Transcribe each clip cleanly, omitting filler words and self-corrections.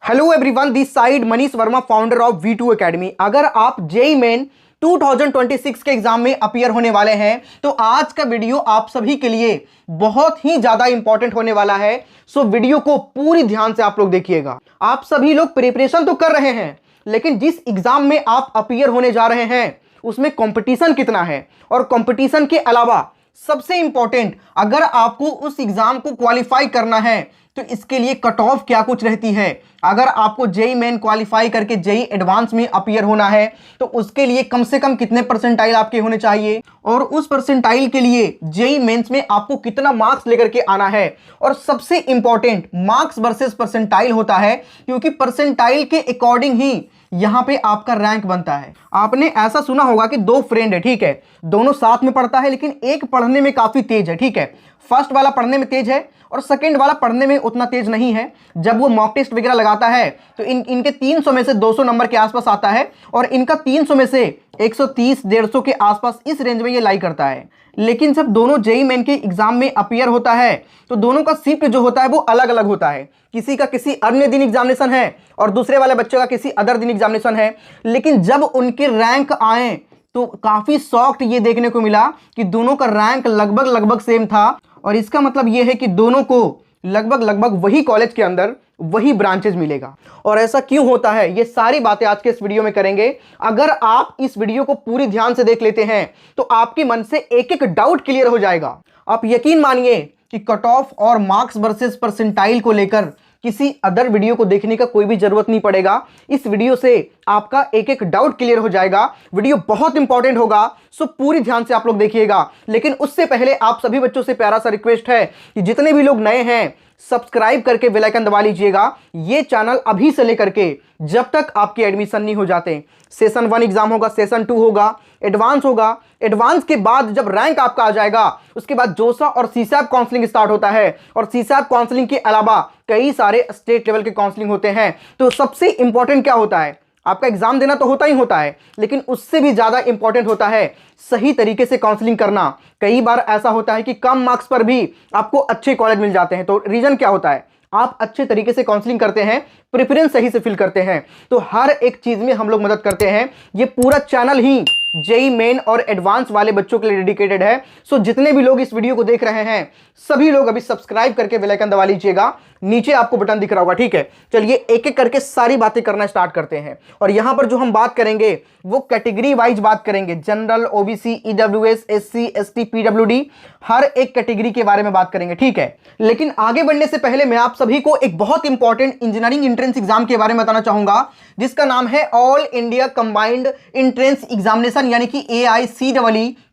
Hello everyone, this side Manish Verma, founder of V2 academy. अगर आप JEE main 2026 के exam में अपीयर होने वाले हैं तो आज का वीडियो आप सभी के लिए बहुत ही ज्यादा इंपॉर्टेंट होने वाला है। सो वीडियो को पूरी ध्यान से आप लोग देखिएगा। आप सभी लोग प्रिपरेशन तो कर रहे हैं, लेकिन जिस एग्जाम में आप अपीयर होने जा रहे हैं उसमें कंपटीशन कितना है, और कंपटीशन के अलावा सबसे इंपॉर्टेंट, अगर आपको उस एग्जाम को क्वालिफाई करना है तो इसके लिए कट ऑफ क्या कुछ रहती है। अगर आपको जेईई मेन क्वालिफाई करके जेईई एडवांस में अपीयर होना है तो उसके लिए कम से कम कितने परसेंटाइल आपके होने चाहिए, और उस परसेंटाइल के लिए जेईई मेंस में आपको कितना मार्क्स लेकर के आना है। और सबसे इंपॉर्टेंट, मार्क्स वर्सेस परसेंटाइल होता है, क्योंकि परसेंटाइल के अकॉर्डिंग ही यहां पे आपका रैंक बनता है। आपने ऐसा सुना होगा कि दो फ्रेंड है, ठीक है, दोनों साथ में पढ़ता है, लेकिन एक पढ़ने में काफी तेज है, ठीक है, फर्स्ट वाला पढ़ने में तेज है और सेकंड वाला पढ़ने में उतना तेज नहीं है। जब वो मॉक टेस्ट वगैरह लगाता है तो इनके 300 में से 200 नंबर के आसपास आता है, और इनका 300 में से 130 150 के आसपास, इस रेंज में ये लाई करता है। लेकिन जब दोनों जेईई मेन के एग्जाम में अपीयर होता है तो दोनों का शिफ्ट जो होता है वो अलग अलग होता है। किसी का किसी अन्य दिन एग्जामिनेशन है और दूसरे वाले बच्चों का किसी अदर दिन एग्जामिनेशन है। लेकिन जब उनके रैंक आए तो काफी शॉक्ड ये देखने को मिला कि दोनों का रैंक लगभग सेम था, और इसका मतलब ये है कि दोनों को लगभग वही कॉलेज के अंदर वही ब्रांचेज मिलेगा। और ऐसा क्यों होता है, ये सारी बातें आज के इस वीडियो में करेंगे। अगर आप इस वीडियो को पूरी ध्यान से देख लेते हैं तो आपके मन से एक एक डाउट क्लियर हो जाएगा। आप यकीन मानिए कि कट ऑफ और मार्क्स वर्सेस परसेंटाइल को लेकर किसी अदर वीडियो को देखने का कोई भी जरूरत नहीं पड़ेगा। इस वीडियो से आपका एक एक डाउट क्लियर हो जाएगा। वीडियो बहुत इंपॉर्टेंट होगा, सो पूरी ध्यान से आप लोग देखिएगा। लेकिन उससे पहले आप सभी बच्चों से प्यारा सा रिक्वेस्ट है कि जितने भी लोग नए हैं सब्सक्राइब करके बेल आइकन दबा लीजिएगा। ये चैनल अभी से लेकर के जब तक आपके एडमिशन नहीं हो जाते, सेशन 1 एग्जाम होगा, सेशन 2 होगा, एडवांस होगा, एडवांस के बाद जब रैंक आपका आ जाएगा उसके बाद जोसा और सीसैप काउंसलिंग स्टार्ट होता है, और सीसैप काउंसलिंग के अलावा कई सारे स्टेट लेवल के काउंसलिंग होते हैं। तो सबसे इंपॉर्टेंट क्या होता है, आपका एग्जाम देना तो होता ही होता है, लेकिन उससे भी ज्यादा इंपॉर्टेंट होता है सही तरीके से काउंसलिंग करना। कई बार ऐसा होता है कि कम मार्क्स पर भी आपको अच्छे कॉलेज मिल जाते हैं। तो रीजन क्या होता है, आप अच्छे तरीके से काउंसलिंग करते हैं, प्रेफरेंस सही से फिल करते हैं, तो हर एक चीज में हम लोग मदद करते हैं। ये पूरा चैनल ही जेईई मेन और एडवांस वाले बच्चों के लिए डेडिकेटेड है। सो जितने भी लोग इस वीडियो को देख रहे हैं सभी लोग अभी सब्सक्राइब करके बेल आइकन दबा लीजिएगा। नीचे आपको बटन दिख रहा होगा, ठीक है। चलिए एक एक करके सारी बातें करना स्टार्ट करते हैं। और यहां पर जो हम बात करेंगे वो कैटेगरी वाइज बात करेंगे, general, OBC, EWS, SC, ST, PWD, हर एक कैटेगरी के बारे में बात करेंगे, ठीक है। लेकिन आगे बढ़ने से पहले मैं आप सभी को एक बहुत इंपॉर्टेंट इंजीनियरिंग एंट्रेंस एग्जाम के बारे में बताना चाहूंगा, जिसका नाम है all India combined entrance examination, यानी कि AICEE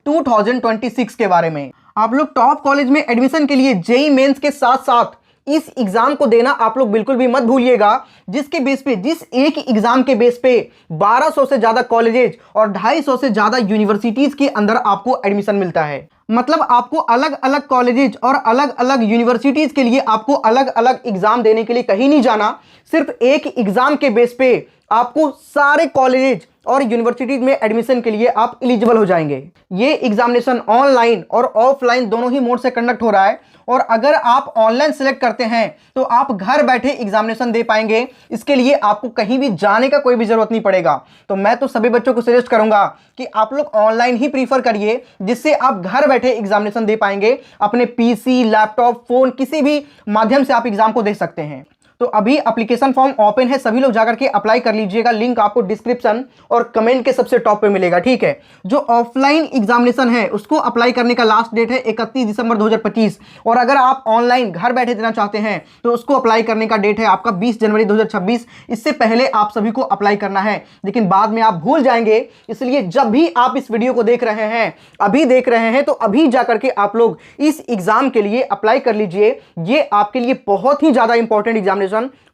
2026 के बारे में। आप लोग टॉप कॉलेज में एडमिशन के लिए जेईई मेंस के साथ साथ इस एग्जाम को देना आप लोग बिल्कुल भी मत भूलिएगा, जिसके बेस पे, जिस एक एग्जाम के बेस पे 1200 से ज्यादा कॉलेजेस और 250 से ज्यादा यूनिवर्सिटीज के अंदर आपको एडमिशन मिलता है। मतलब आपको अलग अलग कॉलेजेस और अलग अलग यूनिवर्सिटीज के लिए आपको अलग अलग एग्जाम देने के लिए कहीं नहीं जाना। सिर्फ एक एग्जाम के बेस पे आपको सारे कॉलेजेस और यूनिवर्सिटीज में एडमिशन के लिए आप एलिजिबल हो जाएंगे। ये एग्जामिनेशन ऑनलाइन और ऑफलाइन दोनों ही मोड से कंडक्ट हो रहा है, और अगर आप ऑनलाइन सेलेक्ट करते हैं तो आप घर बैठे एग्जामिनेशन दे पाएंगे। इसके लिए आपको कहीं भी जाने का कोई भी जरूरत नहीं पड़ेगा। तो मैं तो सभी बच्चों को सजेस्ट करूंगा कि आप लोग ऑनलाइन ही प्रीफर करिए, जिससे आप घर बैठे एग्जामिनेशन दे पाएंगे। अपने पीसी, लैपटॉप, फोन, किसी भी माध्यम से आप एग्जाम को दे सकते हैं। तो अभी एप्लीकेशन फॉर्म ओपन है, सभी लोग जाकर के अप्लाई कर लीजिएगा। लिंक आपको डिस्क्रिप्शन और कमेंट के सबसे टॉप पे मिलेगा, ठीक है। जो ऑफलाइन एग्जामिनेशन है उसको अप्लाई करने का लास्ट डेट है 31 दिसंबर 2025, और अगर आप ऑनलाइन घर बैठे देना चाहते हैं तो उसको अप्लाई करने का डेट है आपका 20 जनवरी 2026। इससे पहले आप सभी को अप्लाई करना है, लेकिन बाद में आप भूल जाएंगे। इसलिए जब भी आप इस वीडियो को देख रहे हैं, अभी देख रहे हैं, तो अभी जाकर के आप लोग इस एग्जाम के लिए अप्लाई कर लीजिए। ये आपके लिए बहुत ही ज्यादा इंपॉर्टेंट एग्जामिनेशन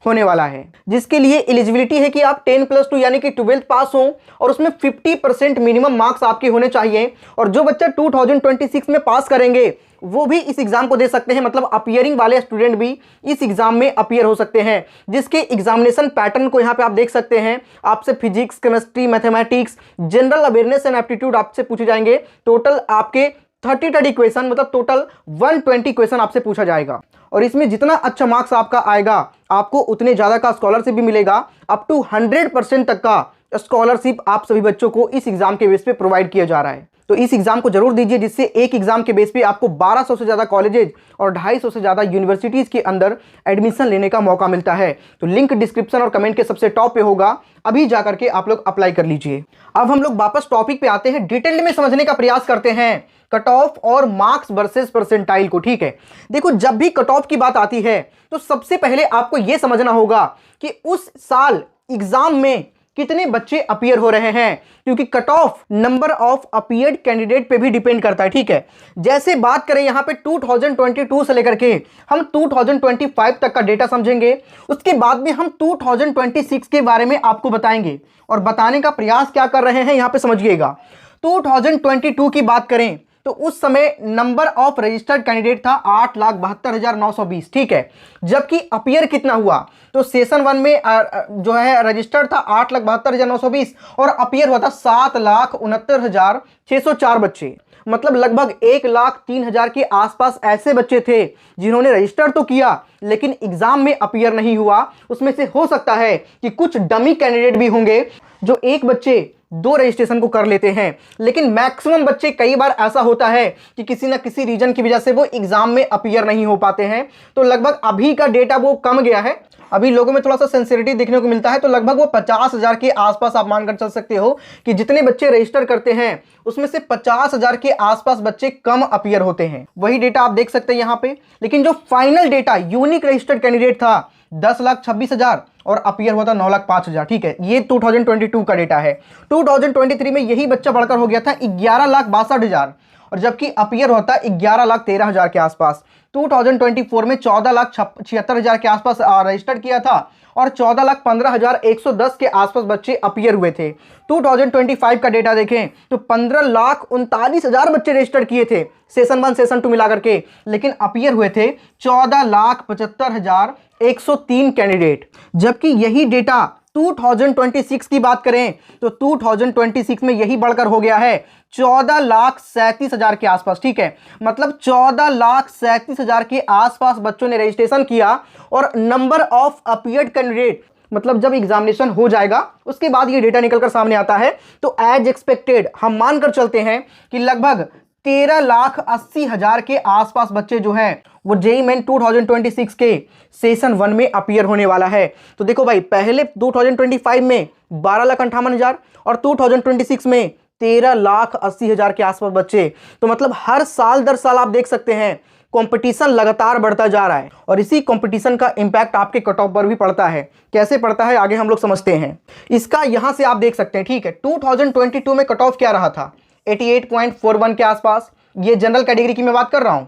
होने वाला है, जिसके लिए एलिजिबिलिटी है कि आप 10+2 यानी कि 12th पास हो, और उसमें 50% मिनिमम मार्क्स आपके होने चाहिए। और जो बच्चा 2026 में पास करेंगे वो भी इस एग्जाम को दे सकते हैं। मतलब अपीयरिंग वाले स्टूडेंट भी इस एग्जाम में अपीयर हो सकते हैं, जिसके एग्जामिनेशन पैटर्न को यहां पे आप देख सकते हैं। आपसे physics, chemistry, mathematics, general awareness and aptitude आपसे पूछे जाएंगे। टोटल आपके 30 क्वेश्चन, मतलब टोटल 120 क्वेश्चन आपसे पूछा जाएगा। और इसमें जितना अच्छा मार्क्स आपका आएगा आपको उतने ज़्यादा का स्कॉलरशिप भी मिलेगा। अप टू 100% तक का स्कॉलरशिप आप सभी बच्चों को इस एग्जाम के बेस पे प्रोवाइड किया जा रहा है। तो इस एग्जाम को जरूर दीजिए, जिससे एक एग्जाम के बेस पे आपको 1200 से ज़्यादा कॉलेजेज और 250 से ज़्यादा यूनिवर्सिटीज़ के अंदर एडमिशन लेने का मौका मिलता है। तो लिंक डिस्क्रिप्शन और कमेंट के सबसे टॉप पे होगा, अभी जाकर के आप लोग अप्लाई कर लीजिए। अब हम लोग वापस टॉपिक पे आते हैं, डिटेल में समझने का प्रयास करते हैं कट ऑफ और मार्क्स वर्सेस परसेंटाइल को। ठीक है, देखो जब भी कट ऑफ की बात आती है तो सबसे पहले आपको यह समझना होगा कि उस साल एग्जाम में कितने बच्चे अपीयर हो रहे हैं, क्योंकि cut off number of appeared candidate पे भी डिपेंड करता है। ठीक है, जैसे बात करें यहां पे 2022 से लेकर के हम 2025 तक का डेटा समझेंगे, उसके बाद में हम 2026 के बारे में आपको बताएंगे और बताने का प्रयास क्या कर रहे हैं यहां पे समझिएगा। 2022 की बात करें तो उस समय नंबर ऑफ रजिस्टर्ड कैंडिडेट था 8,72,920। ठीक है, जबकि अपीयर कितना हुआ तो सेशन 1 में जो है रजिस्टर्ड था 8,72,920 और अपीयर हुआ था 7,69,604 बच्चे। मतलब लगभग 1,03,000 के आसपास ऐसे बच्चे थे जिन्होंने रजिस्टर तो किया लेकिन एग्जाम में अपीयर नहीं हुआ। उसमें से हो सकता है कि कुछ डमी कैंडिडेट भी होंगे जो एक बच्चे 2 रजिस्ट्रेशन को कर लेते हैं, लेकिन मैक्सिमम बच्चे कई बार ऐसा होता है कि किसी ना किसी रीजन की वजह से वो एग्जाम में अपीयर नहीं हो पाते हैं। तो लगभग अभी का डेटा वो कम गया है, अभी लोगों में थोड़ा सा सेंसिटिविटी देखने को मिलता है। तो लगभग वो 50,000 के आसपास आप मानकर चल सकते हो कि जितने बच्चे रजिस्टर करते हैं उसमें से 50,000 के आसपास बच्चे कम अपीयर होते हैं। वही डेटा आप देख सकते हैं यहाँ पे। लेकिन जो final data unique registered candidate था 10,26,000 और अपीयर हुआ था 9,05,000। ठीक है, ये 2022 का डेटा है। 2023 में यही बच्चा बढ़कर हो गया था 11,62,000 और जबकि अपीयर होता 11,13,000 के आसपास। 2024 में 14,76,000 के आसपास रजिस्टर्ड किया था और 14,15,110 के आसपास बच्चे अपीयर हुए थे। 2025 का डेटा देखें तो 15,39,000 बच्चे रजिस्टर किए थे सेशन 1 सेशन 2 मिलाकर के, लेकिन अपीयर हुए थे 14,75,103 कैंडिडेट। जबकि यही डेटा 2026 की बात करें तो 2026 में यही बढ़कर हो गया है 14,37,000 के आसपास। ठीक है, मतलब 14,37,000 के आसपास बच्चों ने रजिस्ट्रेशन किया और नंबर ऑफ अपीयर्ड कैंडिडेट, मतलब जब एग्जामिनेशन हो जाएगा उसके बाद ये डेटा निकलकर सामने आता है तो एज एक्सपेक्टेड हम मानकर चलते हैं कि लगभग 13,80,000 के आसपास बच्चे जो हैं वो जेईई मेन 2026 के सेशन 1 में अपीयर होने वाला है। तो देखो भाई, पहले 2025 में 12,58,000 और 2026 में 13,80,000 के आसपास बच्चे। तो मतलब हर साल दर साल आप देख सकते हैं कंपटीशन लगातार बढ़ता जा रहा है और इसी कंपटीशन का इंपैक्ट आपके कट ऑफ पर भी पड़ता है। कैसे पड़ता है आगे हम लोग समझते हैं। इसका यहां से आप देख सकते हैं। ठीक है, 2022 में कट ऑफ क्या रहा था 88.41 के आसपास, ये जनरल कैटेगरी की मैं बात कर रहा हूं।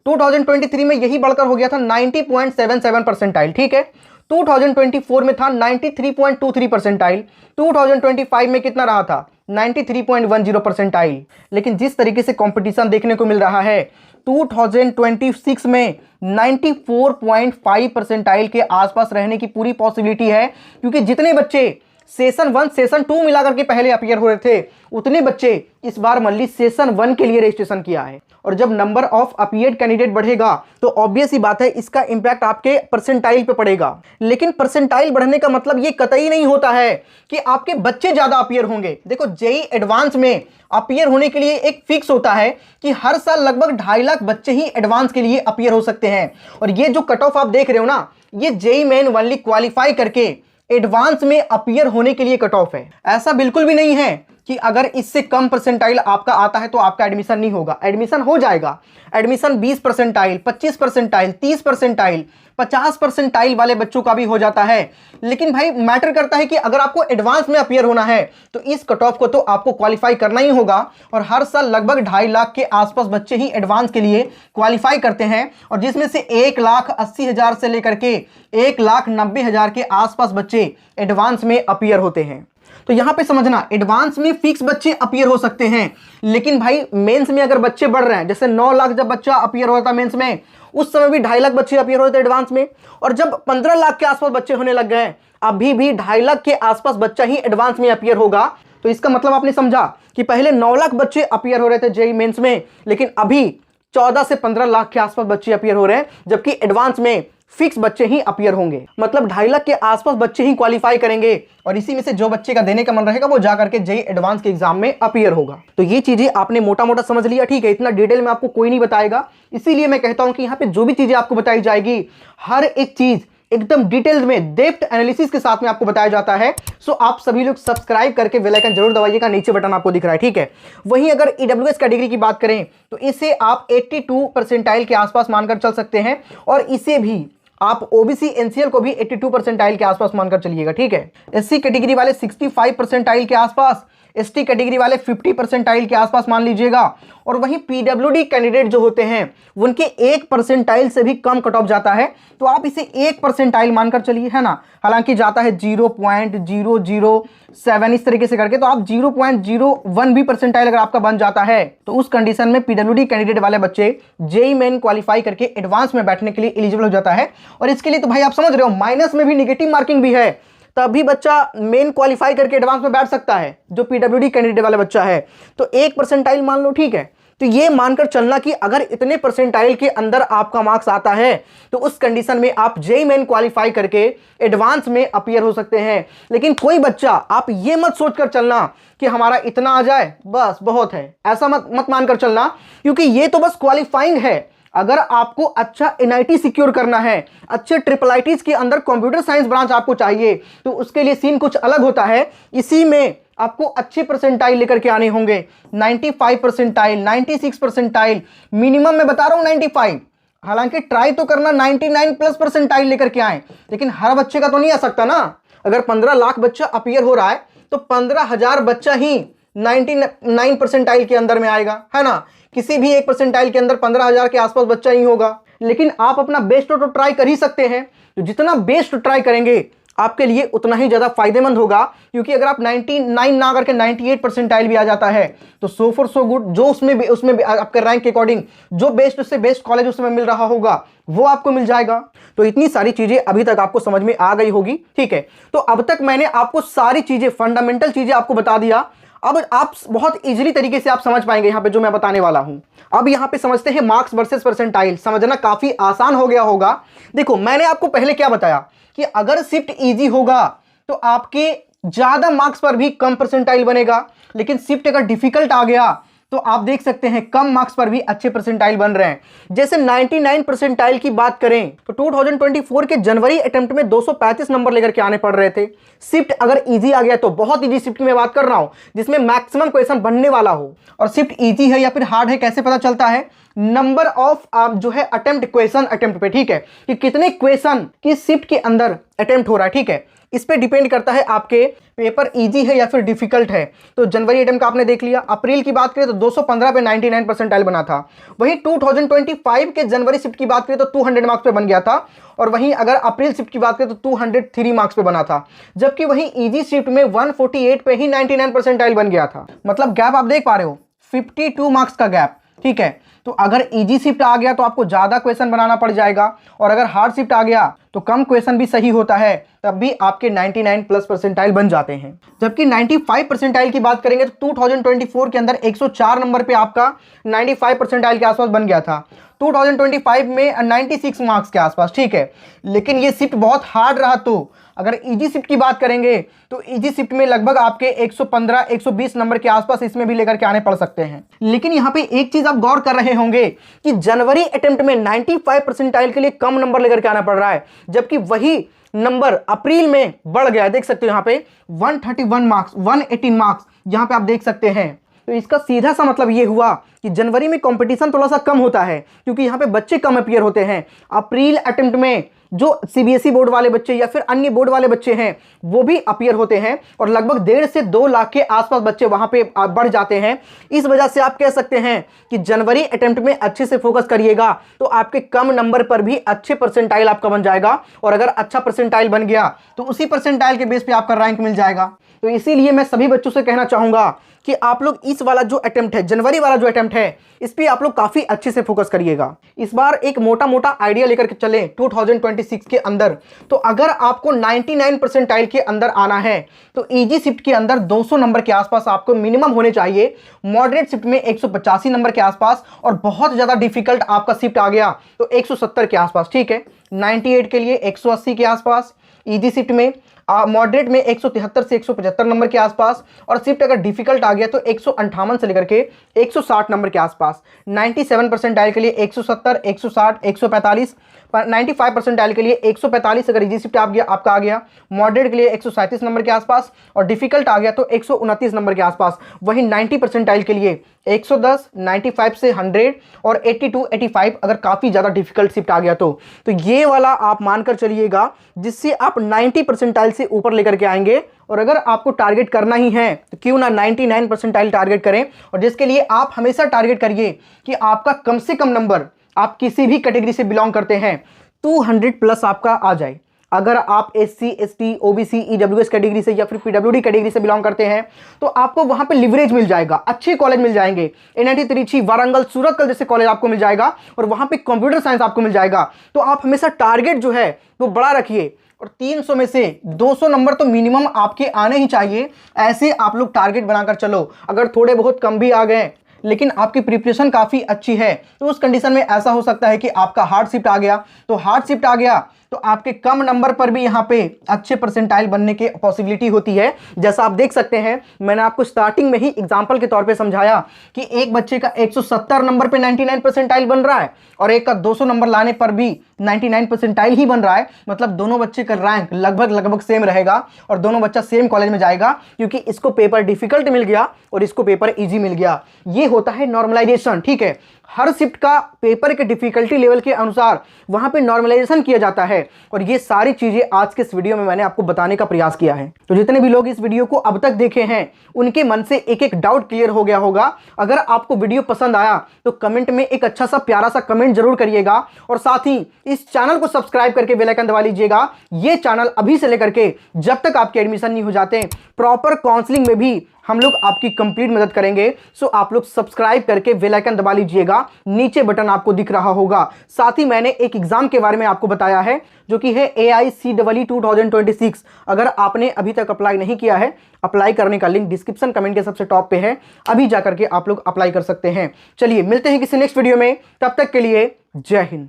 2023 में यही बढ़कर हो गया था 90.77 परसेंटाइल। ठीक है, 2024 में था 93.23 परसेंटाइल, 2025 में कितना रहा था 93.10 परसेंटाइल। लेकिन जिस तरीके से कंपटीशन देखने को मिल रहा है 2026 में 94.5 परसेंटाइल के आसपास रहने की पूरी पॉसिबिलिटी है, क्योंकि जितने बच्चे सेशन 1 सेशन 2 मिलाकर के पहले अपीयर हो रहे थे उतने बच्चे इस बार मल्ली सेशन 1 के लिए रजिस्ट्रेशन किया है। और जब नंबर ऑफ अपीयर्ड कैंडिडेट बढ़ेगा तो ऑब्वियस ही बात है इसका इंपैक्ट आपके परसेंटाइल पे पड़ेगा। लेकिन परसेंटाइल बढ़ने का मतलब ये कतई नहीं होता है कि आपके बच्चे ज्यादा अपीयर होंगे। देखो, जेईई एडवांस में अपीयर होने के लिए एक फिक्स होता है कि हर साल लगभग 2.5 लाख बच्चे ही एडवांस के लिए अपीयर हो सकते हैं। और ये जो कट ऑफ आप देख रहे हो ना, ये जेईई मेन ओनली क्वालिफाई करके एडवांस में अपीयर होने के लिए कट ऑफ है। ऐसा बिल्कुल भी नहीं है कि अगर इससे कम परसेंटाइल आपका आता है तो आपका एडमिशन नहीं होगा। एडमिशन हो जाएगा। Admission 20 percentile, 25 percentile, 30 percentile, 50 percentile वाले बच्चों का भी हो जाता है। लेकिन भाई मैटर करता है कि अगर आपको एडवांस में अपीयर होना है तो इस कट ऑफ को तो आपको क्वालिफाई करना ही होगा। और हर साल लगभग 2.5 लाख के आसपास बच्चे ही एडवांस के लिए क्वालिफाई करते हैं, और जिसमें से 1,80,000 से लेकर के 1,90,000 के आसपास बच्चे एडवांस में अपीयर होते हैं। तो यहां पे समझना, एडवांस में फिक्स बच्चे अपीयर हो सकते हैं, लेकिन भाई मेंस में अगर बच्चे बढ़ रहे हैं, जैसे 9 लाख जब बच्चा अपीयर हो रहा था मेंस में, उस समय भी 2.5 लाख बच्चे अपीयर हो रहे थे एडवांस में, और जब 15 लाख के आसपास बच्चे होने लग गए, अभी भी 2.5 लाख के आसपास बच्चा ही एडवांस में अपीयर होगा। तो इसका मतलब आपने समझा कि पहले 9 लाख बच्चे अपीयर हो रहे थे जेईई मेंस में, लेकिन अभी 14 से 15 लाख के आसपास बच्चे अपीयर हो रहे हैं, जबकि एडवांस में फिक्स बच्चे ही अपीयर होंगे। मतलब 2.5 लाख के आसपास बच्चे ही क्वालिफाई करेंगे और इसी में से जो बच्चे का देने का मन रहेगा वो जाकर के जेईई एडवांस के एग्जाम में अपीयर होगा। तो ये चीजें आपने मोटा मोटा समझ लिया, ठीक है। इतना डिटेल में आपको कोई नहीं बताएगा, इसीलिए मैं कहता हूं कि यहाँ पे जो भी चीजें आपको बताई जाएगी हर एक चीज एकदम डिटेल में डेप्थ एनालिसिस के साथ में आपको बताया जाता है। सो आप सभी लोग सब्सक्राइब करके बेल आइकन जरूर दबाइएगा, नीचे बटन आपको दिख रहा है, ठीक है। वहीं अगर ईडब्ल्यूएस कैटेगरी की बात करें तो इसे आप 82 परसेंटाइल के आसपास मानकर चल सकते हैं और इसे भी आप ओबीसी एनसीएल को भी 82 परसेंटाइल के आसपास मानकर चलिएगा, ठीक है। एससी कैटेगरी वाले 65 परसेंटाइल के आसपास, एसटी कैटेगरी वाले 50 परसेंटाइल के आसपास मान लीजिएगा। और वहीं पीडब्ल्यूडी कैंडिडेट जो होते हैं उनके 1 परसेंटाइल से भी कम कट ऑफ जाता है, तो आप इसे 1 परसेंटाइल मानकर चलिए, है ना। हालांकि जाता है 0.007 इस तरीके से करके, तो आप 0.01 भी परसेंटाइल अगर आपका बन जाता है तो उस कंडीशन में पीडब्ल्यूडी कैंडिडेट वाले बच्चे जेईई मेन क्वालिफाई करके एडवांस में बैठने के लिए एलिजिबल हो जाता है। और इसके लिए तो भाई आप समझ रहे हो, माइनस में भी निगेटिव मार्किंग भी है, तभी बच्चा मेन क्वालिफाई करके एडवांस में बैठ सकता है जो पीडब्ल्यूडी कैंडिडेट वाला बच्चा है। तो 1 परसेंटाइल मान लो, ठीक है। तो ये मानकर चलना कि अगर इतने परसेंटाइल के अंदर आपका मार्क्स आता है तो उस कंडीशन में आप जेईई मेन क्वालिफाई करके एडवांस में अपीयर हो सकते हैं। लेकिन कोई बच्चा, आप ये मत सोचकर चलना कि हमारा इतना आ जाए बस बहुत है, ऐसा मत मानकर चलना, क्योंकि ये तो बस क्वालिफाइंग है। अगर आपको अच्छा एनआईटी सिक्योर करना है, अच्छे ट्रिपल आईटीज के अंदर कंप्यूटर साइंस ब्रांच आपको चाहिए, तो उसके लिए सीन कुछ अलग होता है। इसी में आपको अच्छे परसेंटाइल लेकर के आने होंगे, 95 परसेंटाइल, 96 परसेंटाइल, मिनिमम मैं बता रहा हूं 95। हालांकि ट्राई तो करना 99 प्लस परसेंटाइल लेकर के आए, लेकिन हर बच्चे का तो नहीं आ सकता ना। अगर 15 लाख बच्चा अपीयर हो रहा है तो 15,000 बच्चा ही 99 परसेंटाइल के अंदर में आएगा, है ना। किसी भी 1 परसेंटाइल के अंदर 15,000 के आसपास बच्चा ही होगा। लेकिन आप अपना बेस्ट तो ट्राई कर ही सकते हैं, तो जितना बेस्ट ट्राई करेंगे आपके लिए उतना ही ज्यादा फायदेमंद होगा। क्योंकि अगर आप 99 ना करके 98 परसेंटाइल भी आ जाता है तो सो फॉर सो गुड, जो उसमें आपके रैंक के अकॉर्डिंग जो बेस्ट उससे बेस्ट कॉलेज उसमें मिल रहा होगा वो आपको मिल जाएगा। तो इतनी सारी चीजें अभी तक आपको समझ में आ गई होगी, ठीक है। तो अब तक मैंने आपको सारी चीजें, फंडामेंटल चीजें आपको बता दिया। अब आप बहुत इजीली तरीके से आप समझ पाएंगे यहां पे जो मैं बताने वाला हूं। अब यहां पे समझते हैं मार्क्स वर्सेस परसेंटाइल। समझना काफी आसान हो गया होगा। देखो, मैंने आपको पहले क्या बताया कि अगर शिफ्ट इजी होगा तो आपके ज्यादा मार्क्स पर भी कम परसेंटाइल बनेगा, लेकिन शिफ्ट अगर डिफिकल्ट आ गया तो आप देख सकते हैं कम मार्क्स पर भी अच्छे परसेंटाइल बन रहे हैं। जैसे 99 परसेंटाइल की बात करें तो 2024 के जनवरी अटेम्प्ट में 235 नंबर लेकर के आने पड़ रहे थे। शिफ्ट अगर इजी आ गया तो, बहुत इजी शिफ्ट की मैं बात कर रहा हूं जिसमें मैक्सिमम क्वेश्चन बनने वाला हो। और शिफ्ट इजी है या फिर हार्ड है कैसे पता चलता है? नंबर ऑफ जो है अटेम्प्ट, क्वेश्चन अटेम्प्ट पे, ठीक है, कि कितने क्वेश्चन की शिफ्ट के अंदर अटेम्प्ट हो रहा है, ठीक है। इस पे डिपेंड करता है आपके पेपर इजी है या फिर डिफिकल्ट है। तो जनवरी अटेम्प्ट का आपने देख लिया। अप्रैल की बात करें तो 215 पे 99 परसेंटाइल बना था। वहीं 2025 के जनवरी शिफ्ट की बात करें तो 200 मार्क्स पे बन गया था। और वहीं अगर अप्रैल शिफ्ट की बात करें तो 203 मार्क्स पे बना था। जबकि वहीं इजी शिफ्ट में 148 पे ही 99 परसेंटाइल बन गया था। मतलब गैप आप देख पा रहे हो, 52 मार्क्स का गैप, ठीक है। तो अगर इजी शिफ्ट आ गया तो आपको ज्यादा क्वेश्चन बनाना पड़ जाएगा, और अगर हार्ड शिफ्ट आ गया तो कम क्वेश्चन भी सही होता है, तब भी आपके 99 प्लस परसेंटाइल बन जाते हैं। जबकि 95 परसेंटाइल की बात करेंगे तो 2024 के अंदर 104 नंबर पे आपका 95 परसेंटाइल के आसपास बन गया था। 2025 में 96 मार्क्स के आसपास, ठीक है। लेकिन ये शिफ्ट बहुत हार्ड रहा। तो अगर इजी शिफ्ट की बात करेंगे तो इजी शिफ्ट में लगभग आपके 115 120 नंबर के आसपास इसमें भी लेकर के आने पड़ सकते हैं। लेकिन यहाँ पे एक चीज आप गौर कर रहे होंगे कि जनवरी अटेम्प्ट में 95 परसेंटाइल के लिए कम नंबर लेकर के आना पड़ रहा है, जबकि वही नंबर अप्रैल में बढ़ गया। देख सकते हो यहाँ पे 131 मार्क्स, 118 मार्क्स यहाँ पे आप देख सकते हैं। तो इसका सीधा सा मतलब ये हुआ कि जनवरी में कंपटीशन थोड़ा सा कम होता है, क्योंकि यहाँ पे बच्चे कम अपीयर होते हैं। अप्रैल अटेम्प्ट में जो सीबीएसई बोर्ड वाले बच्चे या फिर अन्य बोर्ड वाले बच्चे हैं वो भी अपीयर होते हैं, और लगभग 1.5 से 2 लाख के आसपास बच्चे वहां पे बढ़ जाते हैं। इस वजह से आप कह सकते हैं कि जनवरी अटेम्प्ट में अच्छे से फोकस करिएगा तो आपके कम नंबर पर भी अच्छे परसेंटाइल आपका बन जाएगा। और अगर अच्छा परसेंटाइल बन गया तो उसी परसेंटाइल के बेस पे आपका रैंक मिल जाएगा। तो इसीलिए मैं सभी बच्चों से कहना चाहूंगा कि आप लोग इस वाला जो अटेम्प्ट है, जनवरी वाला जो अटेम्प्ट अटेम्प्ट है, इस पे आप लोग काफी अच्छे से फोकस करिएगा। इस बार एक मोटा मोटा आइडिया लेकर के चलें 2026 के अंदर। तो अगर आपको 99 परसेंटाइल के अंदर आना है तो इजी शिफ्ट के अंदर 200 नंबर के आसपास आपको मिनिमम होने चाहिए, मॉडरेट शिफ्ट में 185 नंबर के आसपास, और बहुत ज्यादा डिफिकल्ट आपका शिफ्ट आ गया तो 170 के आसपास। ठीक है, 98 के लिए 180 के आसपास, इजी शिफ्ट में मॉडरेट में 173 से 175 नंबर के आसपास, और शिफ्ट अगर डिफिकल्ट आ गया तो 158 से लेकर के 160 नंबर के आसपास। 97 परसेंटाइल के लिए 170, 160, 145, 95 परसेंटाइल के लिए 145 अगर इजी शिफ्ट आपका आ गया, मॉडरेट के लिए 137 नंबर के आसपास, और डिफिकल्ट आ गया तो 129 नंबर के आसपास। वहीं 90 परसेंटाइल के लिए 110, 95 से 100 और 82, 85 अगर काफ़ी ज़्यादा डिफिकल्ट शिफ्ट आ गया तो ये वाला आप मानकर चलिएगा, जिससे आप 90 परसेंटाइल से ऊपर लेकर के आएंगे। और अगर आपको टारगेट करना ही है तो क्यों ना 99 परसेंटाइल टारगेट करें, और जिसके लिए आप हमेशा टारगेट करिए कि आपका कम से कम नंबर, आप किसी भी कैटेगरी से बिलोंग करते हैं, 200 प्लस आपका आ जाए। अगर आप SC, ST, OBC, EWS category से या फिर PWD कैटेगरी से बिलोंग करते हैं तो आपको वहां पे लिवरेज मिल जाएगा, अच्छे कॉलेज मिल जाएंगे, NIT त्रिची, वारंगल, सूरतकल जैसे कॉलेज आपको मिल जाएगा, और वहां पे कंप्यूटर साइंस आपको मिल जाएगा। तो आप हमेशा टारगेट जो है वो बड़ा रखिए, और 300 में से 200 नंबर तो मिनिमम आपके आने ही चाहिए। ऐसे आप लोग टारगेट बनाकर चलो। अगर थोड़े बहुत कम भी आ गए लेकिन आपकी प्रिपरेशन काफ़ी अच्छी है तो उस कंडीशन में ऐसा हो सकता है कि आपका हार्ड शिफ्ट आ गया, तो हार्ड शिफ्ट आ गया तो आपके कम नंबर पर भी यहाँ पे अच्छे परसेंटाइल बनने की पॉसिबिलिटी होती है। जैसा आप देख सकते हैं, मैंने आपको स्टार्टिंग में ही एग्जांपल के तौर पे समझाया कि एक बच्चे का 170 नंबर पे 99 परसेंटाइल बन रहा है और एक का 200 नंबर लाने पर भी 99 परसेंटाइल ही बन रहा है। मतलब दोनों बच्चे का रैंक लगभग सेम रहेगा और दोनों बच्चा सेम कॉलेज में जाएगा, क्योंकि इसको पेपर डिफिकल्ट मिल गया और इसको पेपर ईजी मिल गया। ये होता है नॉर्मलाइजेशन। ठीक है, हर शिफ्ट का पेपर के डिफिकल्टी लेवल के अनुसार वहां पे नॉर्मलाइजेशन किया जाता है, और ये सारी चीजें आज के इस वीडियो में मैंने आपको बताने का प्रयास किया है। तो जितने भी लोग इस वीडियो को अब तक देखे हैं उनके मन से एक एक डाउट क्लियर हो गया होगा। अगर आपको वीडियो पसंद आया तो कमेंट में एक अच्छा सा प्यारा सा कमेंट जरूर करिएगा, और साथ ही इस चैनल को सब्सक्राइब करके बेल आइकन दबा लीजिएगा। ये चैनल अभी से लेकर के जब तक आपके एडमिशन नहीं हो जाते, प्रॉपर काउंसलिंग में भी हम लोग आपकी कंप्लीट मदद करेंगे। सो आप लोग सब्सक्राइब करके बेल आइकन दबा लीजिएगा, नीचे बटन आपको दिख रहा होगा। साथ ही मैंने एक एग्जाम के बारे में आपको बताया है जो कि है AICEE 2026। अगर आपने अभी तक अप्लाई नहीं किया है, अप्लाई करने का लिंक डिस्क्रिप्शन कमेंट के सबसे टॉप पे है, अभी जाकर के आप लोग अप्लाई कर सकते हैं। चलिए मिलते हैं किसी नेक्स्ट वीडियो में, तब तक के लिए जय हिंद।